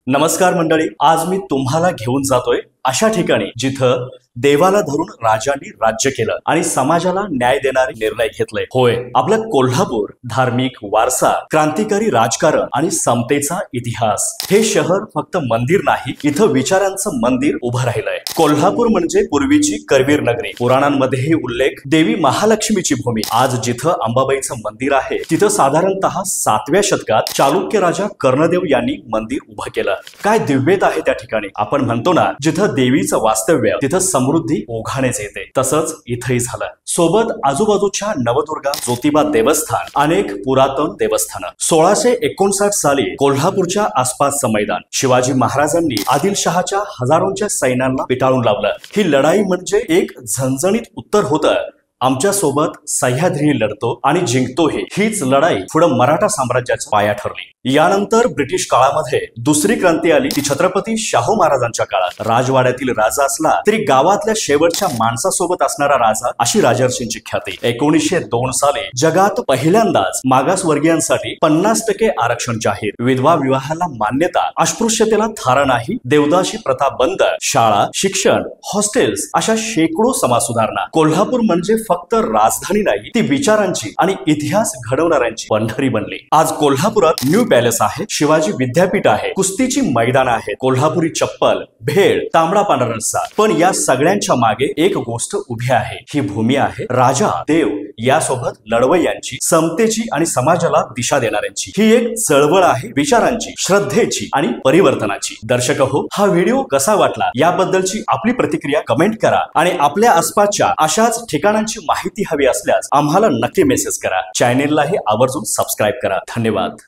नमस्कार मंडळी, आज मी तुम्हाला घेऊन जातोय अशा ठिकाणी जिथं देवाला धरून राजांनी राज्य केलं आणि समाजाला न्याय देणारे निर्णय घेतले। होय, आपलं कोल्हापूर धार्मिक वारसा, क्रांतिकारी राजकारण आणि समतेचा इतिहास। हे शहर फक्त मंदिर नाही, इथं विचारांचं मंदिर उभं राहिलंय। कोल्हापूर म्हणजे पूर्वीची करवीर नगरी। पुराणांमध्येही उल्लेख देवी महालक्ष्मीची भूमी। आज जिथं अंबाबाईचं मंदिर आहे तिथं साधारणतः 7व्या शतकात चालुक्य राजा कर्णदेव यांनी मंदिर उभं केलं। काय दिव्यता आहे त्या ठिकाणी। आपण म्हणतो ना, जिथं देवीचं वास्तव्य तिथं समृद्धी ओघानेच येते। तसंच इथंही झालं। सोबत आजूबाजूच्या नवदुर्गा, ज्योतिबा देवस्थान, अनेक पुरातन देवस्थानं। 1659 साली कोल्हापूरच्या आसपासचं मैदान शिवाजी महाराजांनी आदिलशहाच्या हजारोंच्या सैन्यांना पिटाळून लावलं। ही लढाई म्हणजे एक झणझणीत उत्तर होतं, आमच्या सोबत सह्याद्री लढतो आणि जिंकतोही। हीच लढाई पुढे मराठा साम्राज्याचा पाया ठरली। यानंतर ब्रिटिश काळामध्ये दुसरी क्रांती आली, ती छत्रपती शाहू महाराजांच्या काळात। राजवाड्यातील राजा असला तरी गावातल्या शेवटच्या माणसासोबत असणारा राजा, अशी राजर्षींची ख्याती। 1902 साली जगात पहिल्यांदाच मागासवर्गीयांसाठी 50% आरक्षण जाहीर, विधवा विवाहाला मान्यता, अस्पृश्यतेला थारा नाही, देवदासी प्रथा बंद, शाळा, शिक्षण, हॉस्टेल्स अशा शेकडो समाज सुधारणा। कोल्हापूर म्हणजे फक्त राजधानी नाही, ती विचारांची आणि इतिहास घडवणाऱ्यांची पंढरी बनली। आज कोल्हापुरात न्यू पॅलेस आहे, शिवाजी विद्यापीठ आहे, कुस्तीची मैदान आहे, कोल्हापुरी चप्पल, भेळ, तांबडा पांढरा रस्सा। पण या सगळ्यांच्या मागे एक गोष्ट उभी आहे। ही भूमी आहे राजा, देव यासोबत लढवय्यांची, समतेची आणि समाजाला दिशा देणाऱ्यांची। ही एक चळवळ आहे, विचारांची, श्रद्धेची आणि परिवर्तनाची। दर्शक हो, हा व्हिडिओ कसा वाटला याबद्दलची आपली प्रतिक्रिया कमेंट करा आणि आपल्या आसपासच्या अशाच ठिकाणांची माहिती हवी असल्यास आम्हाला नक्की मेसेज करा। चॅनेललाही आवर्जून सबस्क्राइब करा। धन्यवाद।